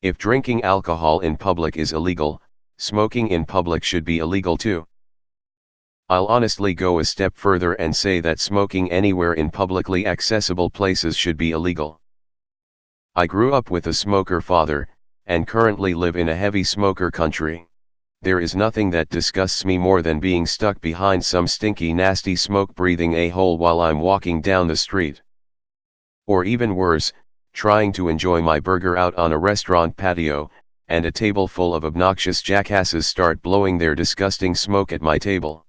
If drinking alcohol in public is illegal, smoking in public should be illegal too. I'll honestly go a step further and say that smoking anywhere in publicly accessible places should be illegal. I grew up with a smoker father, and currently live in a heavy smoker country. There is nothing that disgusts me more than being stuck behind some stinky nasty smoke-breathing a-hole while I'm walking down the street. Or even worse, trying to enjoy my burger out on a restaurant patio, and a table full of obnoxious jackasses start blowing their disgusting smoke at my table.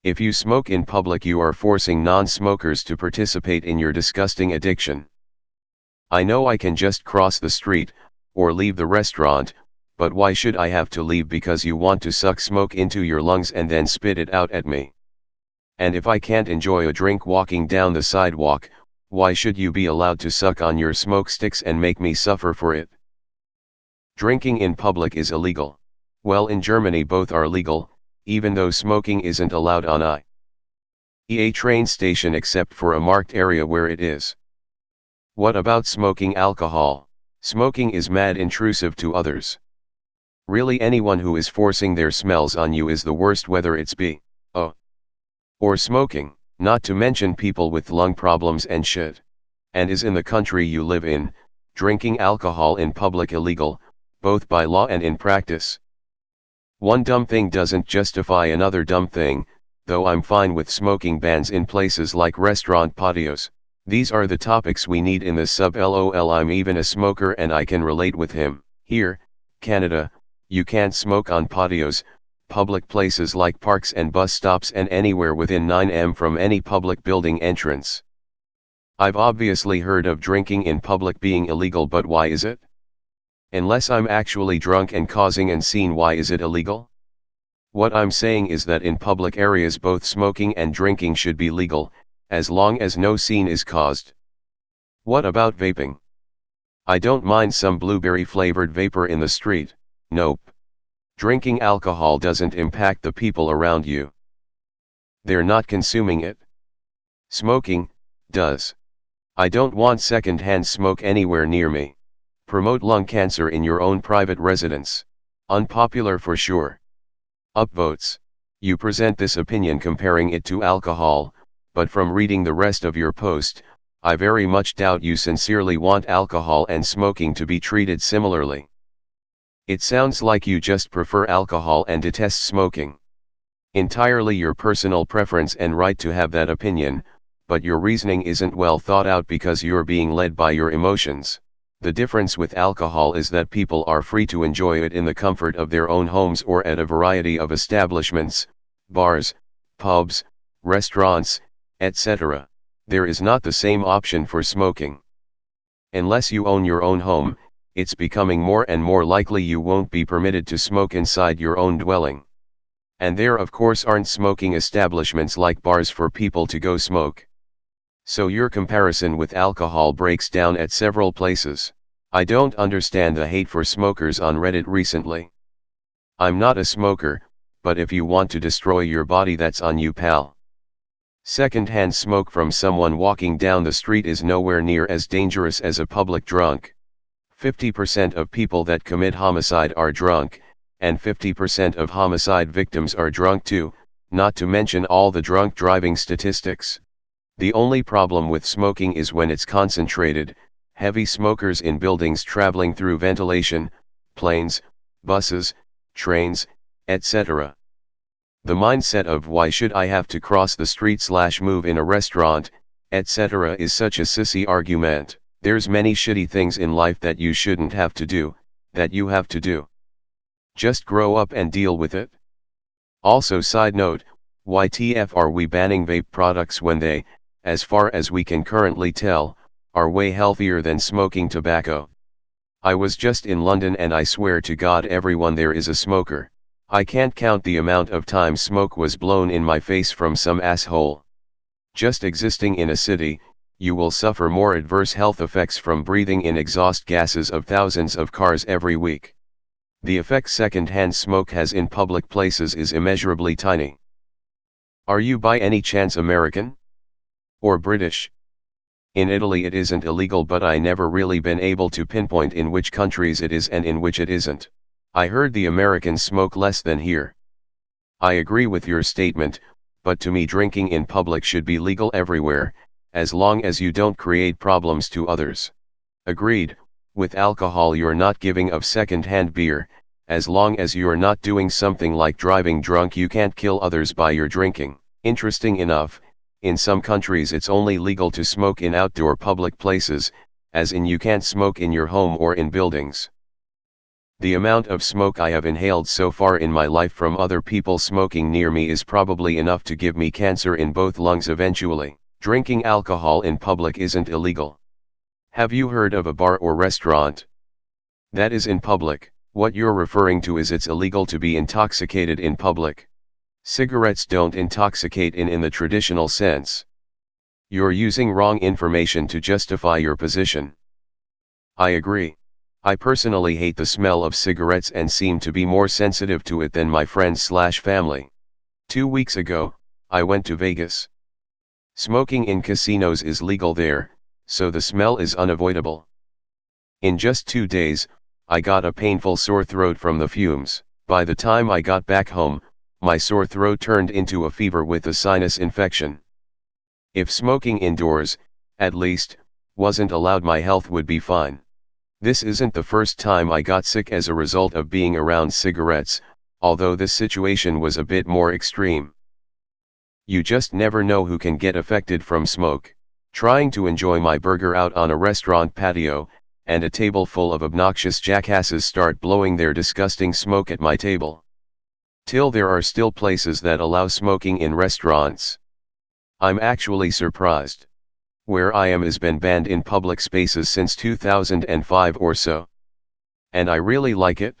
If you smoke in public, you are forcing non-smokers to participate in your disgusting addiction. I know I can just cross the street, or leave the restaurant, but why should I have to leave because you want to suck smoke into your lungs and then spit it out at me? And if I can't enjoy a drink walking down the sidewalk, why should you be allowed to suck on your smoke sticks and make me suffer for it? Drinking in public is illegal. Well, in Germany both are legal, even though smoking isn't allowed on a train station except for a marked area where it is. What about smoking alcohol? Smoking is mad intrusive to others. Really, anyone who is forcing their smells on you is the worst, whether it's or smoking, not to mention people with lung problems and shit. And is in the country you live in, drinking alcohol in public illegal, both by law and in practice? One dumb thing doesn't justify another dumb thing, though I'm fine with smoking bans in places like restaurant patios. These are the topics we need in the sub. LOL, I'm even a smoker and I can relate with him. Here, Canada, you can't smoke on patios, public places like parks and bus stops, and anywhere within 9 m from any public building entrance. I've obviously heard of drinking in public being illegal, but why is it? Unless I'm actually drunk and causing an scene, why is it illegal? What I'm saying is that in public areas both smoking and drinking should be legal, as long as no scene is caused. What about vaping? I don't mind some blueberry flavored vapor in the street. Nope. Drinking alcohol doesn't impact the people around you. They're not consuming it. Smoking does. I don't want second-hand smoke anywhere near me. Promote lung cancer in your own private residence. Unpopular for sure. Upvotes. You present this opinion comparing it to alcohol, but from reading the rest of your post, I very much doubt you sincerely want alcohol and smoking to be treated similarly. It sounds like you just prefer alcohol and detest smoking. Entirely your personal preference and right to have that opinion, but your reasoning isn't well thought out because you're being led by your emotions. The difference with alcohol is that people are free to enjoy it in the comfort of their own homes or at a variety of establishments, bars, pubs, restaurants, etc. There is not the same option for smoking. Unless you own your own home, it's becoming more and more likely you won't be permitted to smoke inside your own dwelling. And there of course aren't smoking establishments like bars for people to go smoke. So your comparison with alcohol breaks down at several places. I don't understand the hate for smokers on Reddit recently. I'm not a smoker, but if you want to destroy your body, that's on you, pal. Second-hand smoke from someone walking down the street is nowhere near as dangerous as a public drunk. 50% of people that commit homicide are drunk, and 50% of homicide victims are drunk too, not to mention all the drunk driving statistics. The only problem with smoking is when it's concentrated, heavy smokers in buildings traveling through ventilation, planes, buses, trains, etc. The mindset of why should I have to cross the street/move in a restaurant, etc. is such a sissy argument. There's many shitty things in life that you shouldn't have to do, that you have to do. Just grow up and deal with it. Also, side note, why TF are we banning vape products when they, as far as we can currently tell, are way healthier than smoking tobacco? I was just in London and I swear to God everyone there is a smoker. I can't count the amount of time smoke was blown in my face from some asshole. Just existing in a city, you will suffer more adverse health effects from breathing in exhaust gases of thousands of cars every week. The effect second-hand smoke has in public places is immeasurably tiny. Are you by any chance American? Or British? In Italy it isn't illegal, but I never really been able to pinpoint in which countries it is and in which it isn't. I heard the Americans smoke less than here. I agree with your statement, but to me drinking in public should be legal everywhere, as long as you don't create problems to others. Agreed, with alcohol you're not giving of second-hand beer, as long as you're not doing something like driving drunk you can't kill others by your drinking. Interesting enough, in some countries it's only legal to smoke in outdoor public places, as in you can't smoke in your home or in buildings. The amount of smoke I have inhaled so far in my life from other people smoking near me is probably enough to give me cancer in both lungs eventually. Drinking alcohol in public isn't illegal. Have you heard of a bar or restaurant that is in public? What you're referring to is it's illegal to be intoxicated in public. Cigarettes don't intoxicate in the traditional sense. You're using wrong information to justify your position. I agree. I personally hate the smell of cigarettes and seem to be more sensitive to it than my friends/family. 2 weeks ago, I went to Vegas. Smoking in casinos is legal there, so the smell is unavoidable. In just 2 days, I got a painful sore throat from the fumes. By the time I got back home, my sore throat turned into a fever with a sinus infection. If smoking indoors, at least, wasn't allowed, my health would be fine. This isn't the first time I got sick as a result of being around cigarettes, although this situation was a bit more extreme. You just never know who can get affected from smoke. Trying to enjoy my burger out on a restaurant patio, and a table full of obnoxious jackasses start blowing their disgusting smoke at my table. Till there are still places that allow smoking in restaurants. I'm actually surprised. Where I am has been banned in public spaces since 2005 or so. And I really like it.